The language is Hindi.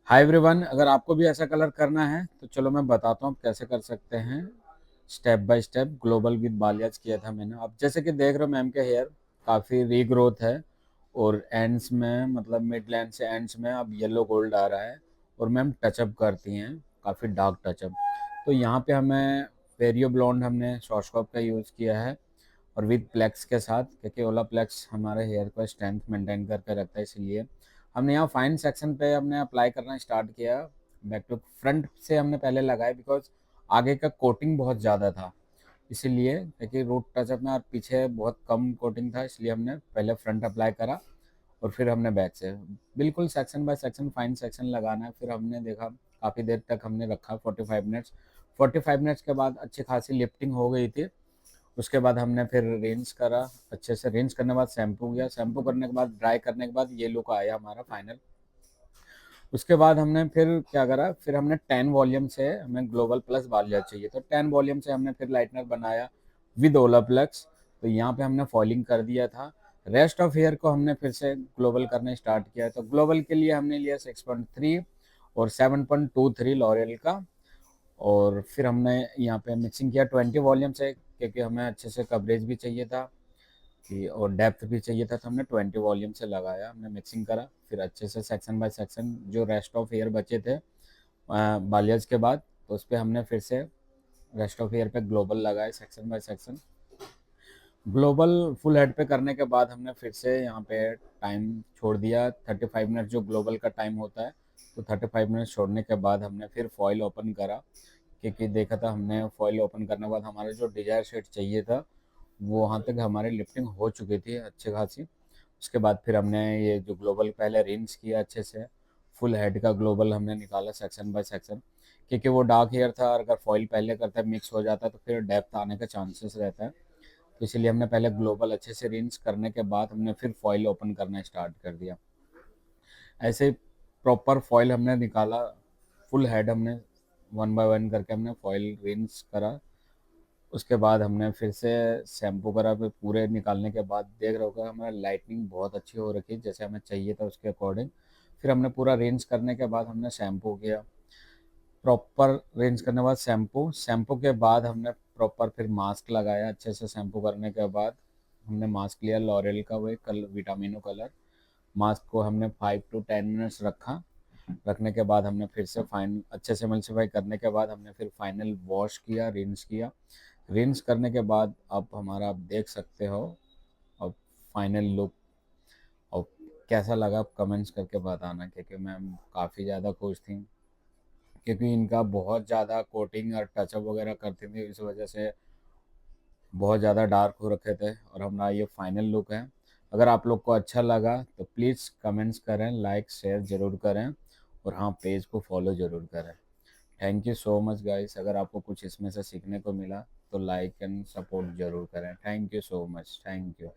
हाय एवरीवन, अगर आपको भी ऐसा कलर करना है तो चलो मैं बताता हूँ आप कैसे कर सकते हैं। Step by step global with बालियाज किया था मैंने। अब जैसे कि देख रहे हो मैम के हेयर काफ़ी रीग्रोथ है और एंड्स में मतलब मिड लेंथ से एंड्स में अब येलो गोल्ड आ रहा है और मैम टचअप करती हैं काफ़ी डार्क टचअप। तो यहाँ पे हमें पेरियो ब्लॉन्ड हमने शॉर्टस्कॉप का यूज़ किया है और विद प्लेक्स के साथ, क्योंकि ओला प्लेक्स हमारे हेयर को स्ट्रेंथ मेंटेन करके रखता है, इसलिए हमने यहाँ फाइन सेक्शन पे हमने अप्लाई करना स्टार्ट किया। बैक टू फ्रंट से हमने पहले लगाया बिकॉज आगे का कोटिंग बहुत ज़्यादा था, इसीलिए क्योंकि रूट टचअप में और पीछे बहुत कम कोटिंग था, इसलिए हमने पहले फ्रंट अप्लाई करा और फिर हमने बैक से बिल्कुल section by section fine section लगाना है। फिर हमने देखा काफ़ी देर तक हमने रखा 45 मिनट्स। 45 मिनट्स के बाद अच्छी खासी लिफ्टिंग हो गई थी। उसके बाद हमने फिर रिंस करा, अच्छे से रिंस करने के बाद शैम्पू किया, शैम्पू करने के बाद ड्राई करने के बाद ये लुक आया हमारा फाइनल। उसके बाद हमने फिर क्या करा, फिर हमने 10 वॉल्यूम से हमें ग्लोबल प्लस बालिया चाहिए, तो 10 वॉल्यूम से हमने फिर लाइटनर बनाया विद ओलाप्लेक्स। तो यहाँ पे हमने फॉलिंग कर दिया था। रेस्ट ऑफ हेयर को हमने फिर से ग्लोबल करना स्टार्ट किया। तो ग्लोबल के लिए हमने लिया 6.3 और 7.23 लॉरियल का। और फिर हमने यहाँ पे मिक्सिंग किया 20 वॉल्यूम से, क्योंकि हमें अच्छे से कवरेज भी चाहिए था कि और डेप्थ भी चाहिए था, तो हमने 20 वॉल्यूम से लगाया, हमने मिक्सिंग करा। फिर अच्छे से सेक्शन बाय सेक्शन जो रेस्ट ऑफ एयर बचे थे बालियाज के बाद, तो उस पर हमने फिर से रेस्ट ऑफ एयर पे ग्लोबल लगाए section by section. Global full head पे करने के बाद हमने फिर से यहाँ पे टाइम छोड़ दिया 35 मिनट, जो ग्लोबल का टाइम होता है। तो 35 मिनट छोड़ने के बाद हमने फिर फॉइल ओपन करा, क्योंकि देखा था हमने फॉइल ओपन करने के बाद हमारा जो डिजायर शेड चाहिए था वो वहाँ तक हमारी लिफ्टिंग हो चुकी थी अच्छी खासी। उसके बाद फिर हमने ये जो ग्लोबल पहले रिंस किया अच्छे से, फुल हेड का ग्लोबल हमने निकाला सेक्शन बाय सेक्शन, क्योंकि वो डार्क हेयर था और अगर फॉइल पहले करता है मिक्स हो जाता है तो फिर डेप्थ आने का चांसेस रहता है। तो इसलिए हमने पहले ग्लोबल अच्छे से रिंस करने के बाद हमने फिर फॉइल ओपन करना स्टार्ट कर दिया। ऐसे ही प्रॉपर फॉइल हमने निकाला, फुल हेड हमने वन बाय वन करके हमने फॉइल रिंस करा। उसके बाद हमने फिर से शैम्पू करा, फिर पूरे निकालने के बाद देख रहे होगा हमारा लाइटनिंग बहुत अच्छी हो रखी है जैसे हमें चाहिए था उसके अकॉर्डिंग। फिर हमने पूरा रेंज करने के बाद हमने शैम्पू किया, प्रॉपर रेंज करने के बाद शैम्पू, शैम्पू के बाद हमने प्रॉपर फिर मास्क लगाया अच्छे से। शैम्पू करने के बाद हमने मास्क लिया लॉरेल का, वो कलर विटामिनो कलर। मास्क को हमने 5 to 10 मिनट्स रखा। रखने के बाद हमने फिर से फाइन अच्छे से मल्सीफाई करने के बाद हमने फिर फाइनल वॉश किया, रिंस किया। रिंस करने के बाद अब हमारा आप देख सकते हो अब फाइनल लुक। और कैसा लगा आप कमेंट्स करके बताना, क्योंकि मैम काफ़ी ज़्यादा खुश थी, क्योंकि इनका बहुत ज़्यादा कोटिंग और टचअप वगैरह करती थी, इस वजह से बहुत ज़्यादा डार्क हो रखे थे और हमारा ये फाइनल लुक है। अगर आप लोग को अच्छा लगा तो प्लीज़ कमेंट्स करें, लाइक शेयर ज़रूर करें और हाँ, पेज को फॉलो ज़रूर करें। Thank you so much guys. अगर आपको कुछ इसमें से सीखने को मिला तो लाइक एंड सपोर्ट ज़रूर करें। Thank you so much, thank you.